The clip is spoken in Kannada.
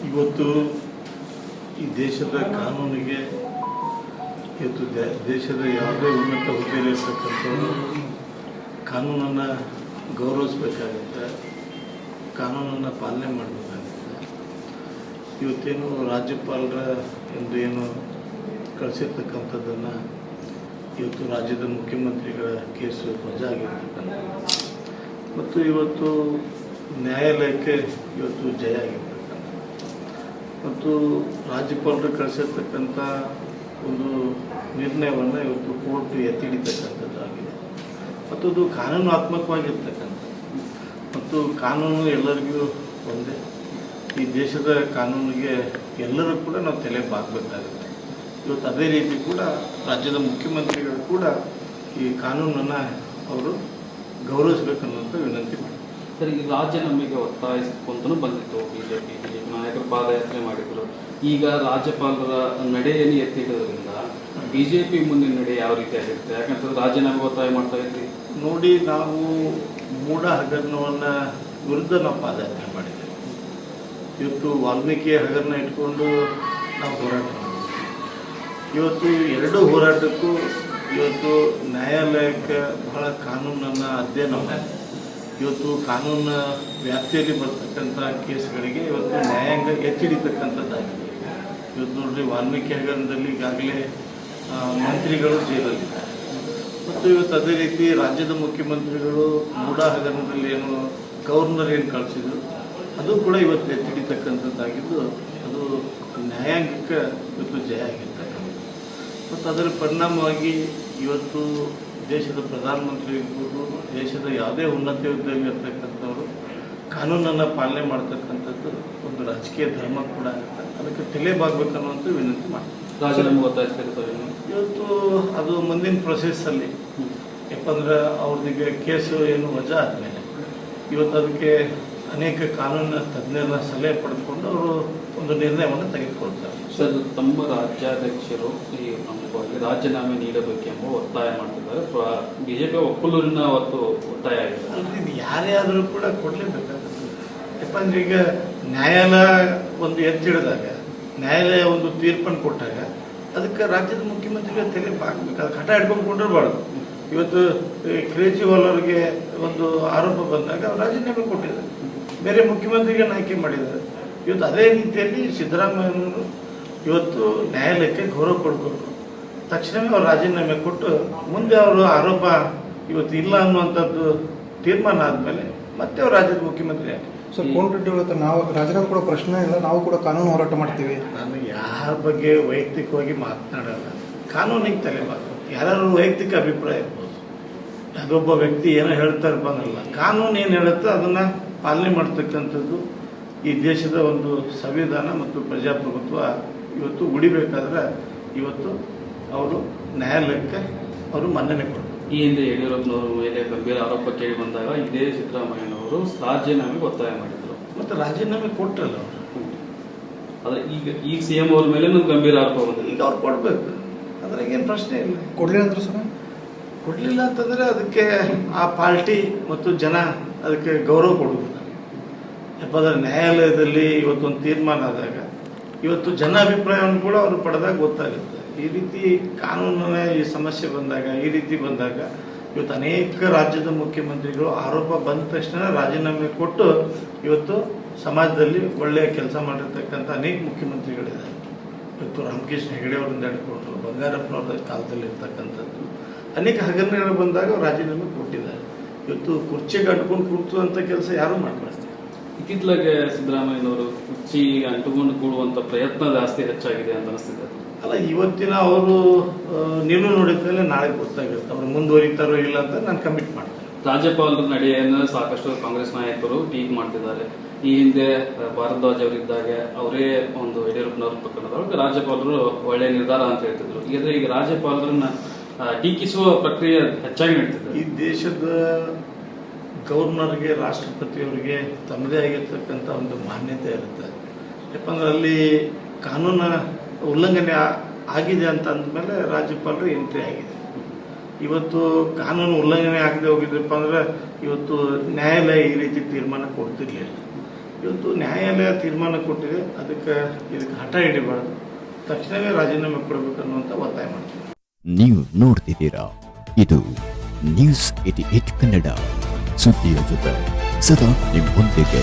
ಇವತ್ತು ಈ ದೇಶದ ಕಾನೂನಿಗೆ ಇವತ್ತು ದೇಶದ ಯಾವುದೇ ಉನ್ನತ ಹುದ್ದೆಯಲ್ಲಿರ್ತಕ್ಕಂಥವ್ರು ಕಾನೂನನ್ನು ಗೌರವಿಸಬೇಕಾಗುತ್ತೆ, ಕಾನೂನನ್ನು ಪಾಲನೆ ಮಾಡಬೇಕಾಗುತ್ತೆ. ಇವತ್ತೇನು ರಾಜ್ಯಪಾಲರ ಎಂದು ಏನು ಕಳಿಸಿರ್ತಕ್ಕಂಥದ್ದನ್ನು ಇವತ್ತು ರಾಜ್ಯದ ಮುಖ್ಯಮಂತ್ರಿಗಳ ಕೇಸು ವಜಾ ಆಗಿರ್ತಕ್ಕಂಥ ಮತ್ತು ಇವತ್ತು ನ್ಯಾಯಾಲಯಕ್ಕೆ ಇವತ್ತು ಜಯ ಆಗಿರ್ತಕ್ಕಂಥ ಮತ್ತು ರಾಜ್ಯಪಾಲರು ಕಳಿಸಿರ್ತಕ್ಕಂಥ ಒಂದು ನಿರ್ಣಯವನ್ನು ಇವತ್ತು ಕೋರ್ಟ್ ಎತ್ತಿಡಿತಕ್ಕಂಥದ್ದಾಗಿದೆ ಮತ್ತು ಅದು ಕಾನೂನಾತ್ಮಕವಾಗಿರ್ತಕ್ಕಂಥ ಮತ್ತು ಕಾನೂನು ಎಲ್ಲರಿಗೂ ಒಂದೇ. ಈ ದೇಶದ ಕಾನೂನಿಗೆ ಎಲ್ಲರೂ ಕೂಡ ನಾವು ತಲೆ ಬಾಗಬೇಕಾಗುತ್ತೆ. ಇವತ್ತು ಅದೇ ರೀತಿ ಕೂಡ ರಾಜ್ಯದ ಮುಖ್ಯಮಂತ್ರಿಗಳು ಕೂಡ ಈ ಕಾನೂನನ್ನು ಅವರು ಗೌರವಿಸಬೇಕನ್ನುವಂಥ ವಿನಂತಿ ಮಾಡಿ. ಸರ್, ಈ ರಾಜೀನಾಮೆಗೆ ಒತ್ತಾಯಿಸಿಕೊಂತೂ ಬಂದಿತ್ತು ಬಿಜೆಪಿ ನಾಯಕರು ಪಾದಯಾತ್ರೆ ಮಾಡಿದ್ರು. ಈಗ ರಾಜ್ಯಪಾಲರ ನಡೆಯನ್ನು ಎತ್ತಿಡೋದ್ರಿಂದ ಬಿಜೆಪಿ ಮುಂದಿನ ನಡೆ ಯಾವ ರೀತಿ ಆಗಿರುತ್ತೆ? ಯಾಕಂತಂದ್ರೆ ರಾಜೀನಾಮೆಗೆ ಒತ್ತಾಯ ಮಾಡ್ತಾ ಇದ್ವಿ ನೋಡಿ, ನಾವು ಮೂಢ ಹಗರಣವನ್ನು ವಿರುದ್ಧ ನಾವು ಪಾದಯಾತ್ರೆ ಮಾಡಿದ್ದೇವೆ. ಇವತ್ತು ವಾಲ್ಮೀಕಿ ಹಗರಣ ಇಟ್ಕೊಂಡು ನಾವು ಹೋರಾಟ ಮಾಡಿದ್ದೇವೆ. ಇವತ್ತು ಎರಡೂ ಹೋರಾಟಕ್ಕೂ ಇವತ್ತು ನ್ಯಾಯಾಲಯಕ್ಕೆ ಬಹಳ ಕಾನೂನನ್ನು ಅಧ್ಯಯನ ಮಾಡಿ ಇವತ್ತು ಕಾನೂನಿನ ವ್ಯಾಪ್ತಿಯಲ್ಲಿ ಬರ್ತಕ್ಕಂಥ ಕೇಸ್ಗಳಿಗೆ ಇವತ್ತು ನ್ಯಾಯಾಂಗ ಎತ್ತಿಡಿತಕ್ಕಂಥದ್ದಾಗಿದೆ. ಇವತ್ತು ನೋಡ್ರಿ, ವಾಲ್ಮೀಕಿ ಹಗರಣದಲ್ಲಿ ಈಗಾಗಲೇ ಮಂತ್ರಿಗಳು ಜೈಲಲ್ಲಿದ್ದಾರೆ ಮತ್ತು ಇವತ್ತು ಅದೇ ರೀತಿ ರಾಜ್ಯದ ಮುಖ್ಯಮಂತ್ರಿಗಳು ಮೂಢ ಹಗರಣದಲ್ಲಿ ಏನು ಗವರ್ನರ್ ಏನು ಕಳಿಸಿದ್ರು ಅದು ಕೂಡ ಇವತ್ತು ಎತ್ತಿಡಿತಕ್ಕಂಥದ್ದಾಗಿದ್ದು ಅದು ನ್ಯಾಯಾಂಗಕ್ಕೆ ಇವತ್ತು ಜಯ ಆಗಿರ್ತಕ್ಕಂಥ ಮತ್ತು ಅದರ ಪರಿಣಾಮವಾಗಿ ಇವತ್ತು ದೇಶದ ಪ್ರಧಾನಮಂತ್ರಿ ಇರ್ಬೋದು, ದೇಶದ ಯಾವುದೇ ಉನ್ನತ ಹುದ್ದೆಯಲ್ಲಿ ಇರ್ತಕ್ಕಂಥವರು ಕಾನೂನನ್ನು ಪಾಲನೆ ಮಾಡ್ತಕ್ಕಂಥದ್ದು ಒಂದು ರಾಜಕೀಯ ಧರ್ಮ ಕೂಡ ಆಗುತ್ತೆ. ಅದಕ್ಕೆ ತಲೆಬಾಗಬೇಕನ್ನುವಂಥ ವಿನಂತಿ ಮಾಡ್ತೀವಿ. ರಾಜೀನಾಮೆ ಒತ್ತಾಯಿಸ್ತಿರ್ತಾರೆ ಇವತ್ತು ಅದು ಮುಂದಿನ ಪ್ರೊಸೆಸ್ಸಲ್ಲಿ ಯಾಕಂದ್ರೆ ಅವ್ರದಿಗೆ ಕೇಸು ಏನು ವಜಾ ಆದಮೇಲೆ ಇವತ್ತು ಅದಕ್ಕೆ ಅನೇಕ ಕಾನೂನಿನ ತಜ್ಞರ ಸಲಹೆ ಪಡೆದುಕೊಂಡು ಅವರು ಒಂದು ನಿರ್ಣಯವನ್ನು ತೆಗೆದುಕೊಳ್ತಾರೆ. ಸರ್, ತಮ್ಮ ರಾಜ್ಯಾಧ್ಯಕ್ಷರು ಈ ಪ್ರಮುಖವಾಗಿ ರಾಜೀನಾಮೆ ನೀಡಬೇಕೆಂಬ ಒತ್ತಾಯ ಮಾಡ್ತಿದ್ದಾರೆ. ಬಿಜೆಪಿ ಒಕ್ಕಲೂರಿನ ಹೊತ್ತು ಒತ್ತಾಯ ಆಗಿದೆ. ಇದು ಯಾರೇ ಆದರೂ ಕೂಡ ಕೊಡಲೇಬೇಕಾಗುತ್ತೆ. ಯಾಕಂದ್ರೆ ಈಗ ನ್ಯಾಯಾಲಯ ಒಂದು ಎತ್ತಿಡಿದಾಗ, ನ್ಯಾಯಾಲಯ ಒಂದು ತೀರ್ಪನ್ನು ಕೊಟ್ಟಾಗ ಅದಕ್ಕೆ ರಾಜ್ಯದ ಮುಖ್ಯಮಂತ್ರಿಗಳು ತಲೆ ಬಾಗಬೇಕು. ಅದಕ್ಕೆ ಹಠ ಹಿಡ್ಕೊಂಡು ಕೊಂಡಿರಬಾರ್ದು. ಇವತ್ತು ಕೇಜ್ರಿವಾಲ್ ಅವರಿಗೆ ಒಂದು ಆರೋಪ ಬಂದಾಗ ಅವ್ರು ರಾಜೀನಾಮೆ ಕೊಟ್ಟಿದ್ದಾರೆ, ಬೇರೆ ಮುಖ್ಯಮಂತ್ರಿಗಳನ್ನ ಆಯ್ಕೆ ಮಾಡಿದ್ದಾರೆ. ಇವತ್ತು ಅದೇ ರೀತಿಯಲ್ಲಿ ಸಿದ್ದರಾಮಯ್ಯನವರು ಇವತ್ತು ನ್ಯಾಯಾಲಯಕ್ಕೆ ಗೌರವ ಕೊಡಬೇಕು. ತಕ್ಷಣವೇ ಅವ್ರು ರಾಜೀನಾಮೆ ಕೊಟ್ಟು ಮುಂದೆ ಅವರು ಆರೋಪ ಇವತ್ತು ಇಲ್ಲ ಅನ್ನುವಂಥದ್ದು ತೀರ್ಮಾನ ಆದಮೇಲೆ ಮತ್ತೆ ಅವ್ರು ರಾಜ್ಯದ ಮುಖ್ಯಮಂತ್ರಿ ಆಗಿ. ಸರ್, ಕೋನರೆಡ್ಡಿ ಇವತ್ತು ನಾವು ರಾಜೀನಾಮೆ ಕೊಡೋ ಪ್ರಶ್ನೆ ಇಲ್ಲ, ನಾವು ಕೂಡ ಕಾನೂನು ಹೋರಾಟ ಮಾಡ್ತೀವಿ. ನಾನು ಯಾರ ಬಗ್ಗೆ ವೈಯಕ್ತಿಕವಾಗಿ ಮಾತನಾಡಲ್ಲ. ಕಾನೂನಿಗೆ ತಲೆಬಾಗಬೇಕು. ಯಾರು ವೈಯಕ್ತಿಕ ಅಭಿಪ್ರಾಯ ಇರ್ಬೋದು, ಅದೊಬ್ಬ ವ್ಯಕ್ತಿ ಏನೋ ಹೇಳ್ತಾರೆ ಬಂದಲ್ಲ. ಕಾನೂನು ಏನು ಹೇಳುತ್ತೋ ಅದನ್ನು ಪಾಲನೆ ಮಾಡ್ತಕ್ಕಂಥದ್ದು ಈ ದೇಶದ ಒಂದು ಸಂವಿಧಾನ ಮತ್ತು ಪ್ರಜಾಪ್ರಭುತ್ವ ಇವತ್ತು ಉಳಿಬೇಕಾದ್ರೆ ಇವತ್ತು ಅವರು ನ್ಯಾಯಾಲಯಕ್ಕೆ ಅವರು ಮನ್ನಣೆ ಕೊಡಬೇಕು. ಈ ಹಿಂದೆ ಯಡಿಯೂರಪ್ಪನವರ ಮೇಲೆ ಗಂಭೀರ ಆರೋಪ ಕೇಳಿ ಬಂದಾಗ ಇದೇ ಸಿದ್ದರಾಮಯ್ಯನವರು ರಾಜೀನಾಮೆಗೆ ಒತ್ತಾಯ ಮಾಡಿದರು ಮತ್ತು ರಾಜೀನಾಮೆ ಕೊಟ್ಟರಲ್ಲ ಅವರು. ಆದರೆ ಈಗ ಸಿ ಎಂ ಅವ್ರ ಮೇಲೆ ಗಂಭೀರ ಆರೋಪ ಬಂದಿದೆ. ಈಗ ಅವ್ರು ಕೊಡಬೇಕು, ಅದ್ರಾಗೇನು ಪ್ರಶ್ನೆ ಇಲ್ಲ. ಕೊಡಲಿಲ್ಲ ಅಂದ್ರೆ ಸರ್, ಕೊಡಲಿಲ್ಲ ಅಂತಂದರೆ ಅದಕ್ಕೆ ಆ ಪಾರ್ಟಿ ಮತ್ತು ಜನ ಅದಕ್ಕೆ ಗೌರವ ಕೊಡುವುದಿಲ್ಲ. ಯಾಕಂದರೆ ನ್ಯಾಯಾಲಯದಲ್ಲಿ ಇವತ್ತೊಂದು ತೀರ್ಮಾನ ಆದಾಗ ಇವತ್ತು ಜನ ಅಭಿಪ್ರಾಯವನ್ನು ಕೂಡ ಅವರು ಪಡೆದಾಗ ಗೊತ್ತಾಗುತ್ತೆ. ಈ ರೀತಿ ಕಾನೂನಿನ ಈ ಸಮಸ್ಯೆ ಬಂದಾಗ, ಈ ರೀತಿ ಬಂದಾಗ ಇವತ್ತು ಅನೇಕ ರಾಜ್ಯದ ಮುಖ್ಯಮಂತ್ರಿಗಳು ಆರೋಪ ಬಂದ ತಕ್ಷಣ ರಾಜೀನಾಮೆ ಕೊಟ್ಟು ಇವತ್ತು ಸಮಾಜದಲ್ಲಿ ಒಳ್ಳೆಯ ಕೆಲಸ ಮಾಡಿರ್ತಕ್ಕಂಥ ಅನೇಕ ಮುಖ್ಯಮಂತ್ರಿಗಳಿದ್ದಾರೆ. ಇವತ್ತು ರಾಮಕೃಷ್ಣ ಹೆಗಡೆ ಅವರಿಂದ ಹಿಡ್ಕೊಂಡು ಬಂಗಾರಪ್ಪನವ್ರ ಕಾಲದಲ್ಲಿ ಇರ್ತಕ್ಕಂಥದ್ದು ಅನೇಕ ಹಗರಣಗಳು ಬಂದಾಗ ರಾಜೀನಾಮೆ ಕೊಟ್ಟಿದ್ದಾರೆ. ಇವತ್ತು ಕುರ್ಚಿಗೆ ಅಂಟ್ಕೊಂಡು ಕೂರ್ತುವಂಥ ಕೆಲಸ ಯಾರೂ ಮಾಡ್ಕೊಳ್ತಾರೆ. ಇತ್ತಿತ್ತಲಾಗೆ ಸಿದ್ದರಾಮಯ್ಯನವರು ಕುರ್ಚಿಗೆ ಅಂಟುಕೊಂಡು ಕೂಡುವಂಥ ಪ್ರಯತ್ನ ಜಾಸ್ತಿ ಹೆಚ್ಚಾಗಿದೆ ಅಂತ ಅನಿಸ್ತಿದೆ. ಅಲ್ಲ, ಇವತ್ತಿನ ಅವರು ನೀವು ನೋಡಿದ ಮೇಲೆ ನಾಳೆ ಗೊತ್ತಾಗುತ್ತೆ ಅವರು ಮುಂದುವರಿತಾರೋ ಇಲ್ಲ ಅಂತ ನಾನು ಕಮಿಟ್ ಮಾಡ್ತೇನೆ. ರಾಜ್ಯಪಾಲರ ನಡೆಯನ್ನು ಸಾಕಷ್ಟು ಕಾಂಗ್ರೆಸ್ ನಾಯಕರು ಟೀಕ್ ಮಾಡ್ತಿದ್ದಾರೆ. ಈ ಹಿಂದೆ ಭಾರದ್ವಾಜ್ ಅವರಿದ್ದಾಗ ಅವರೇ ಒಂದು ಯಡಿಯೂರಪ್ಪನವ್ರ ಪ್ರಕರಣದೊಳಗೆ ರಾಜ್ಯಪಾಲರು ಒಳ್ಳೆಯ ನಿರ್ಧಾರ ಅಂತ ಹೇಳ್ತಿದ್ರು. ಈಗ ರಾಜ್ಯಪಾಲರನ್ನ ಟೀಕಿಸುವ ಪ್ರಕ್ರಿಯೆ ಹೆಚ್ಚಾಗಿ ನಡೀತಿದೆ. ಈ ದೇಶದ ಗವರ್ನರ್ಗೆ, ರಾಷ್ಟ್ರಪತಿಯವರಿಗೆ ತಮ್ಮದೇ ಆಗಿರ್ತಕ್ಕಂಥ ಒಂದು ಮಾನ್ಯತೆ ಇರುತ್ತೆ. ಯಾಕಂದ್ರೆ ಅಲ್ಲಿ ಕಾನೂನ ಉಲ್ಲಂಘನೆ ಆಗಿದೆ ಅಂತ ಅಂದಮೇಲೆ ರಾಜ್ಯಪಾಲರು ಎಂಟ್ರಿ ಆಗಿದೆ. ಇವತ್ತು ಕಾನೂನು ಉಲ್ಲಂಘನೆ ಆಗದೆ ಹೋಗಿದ್ರಪ್ಪ ಅಂದ್ರೆ ಇವತ್ತು ನ್ಯಾಯಾಲಯ ಈ ರೀತಿ ತೀರ್ಮಾನ ಕೊಡ್ತಿರ್ಲಿಲ್ಲ. ಇವತ್ತು ನ್ಯಾಯಾಲಯ ತೀರ್ಮಾನ ಕೊಟ್ಟಿದೆ, ಇದಕ್ಕೆ ಹಠ ಹಿಡಿಬಾರ್ದು, ತಕ್ಷಣವೇ ರಾಜೀನಾಮೆ ಕೊಡಬೇಕು ಅನ್ನುವಂಥ ಒತ್ತಾಯ ಮಾಡ್ತೀವಿ. ನೀವು ನೋಡ್ತಿದ್ದೀರಾ, ಇದು ನ್ಯೂಸ್ 88 ಕನ್ನಡ, ಸುದ್ದಿಯ ಜೊತೆ ಸದಾ ನಿಮ್ಮೊಂದಿಗೆ.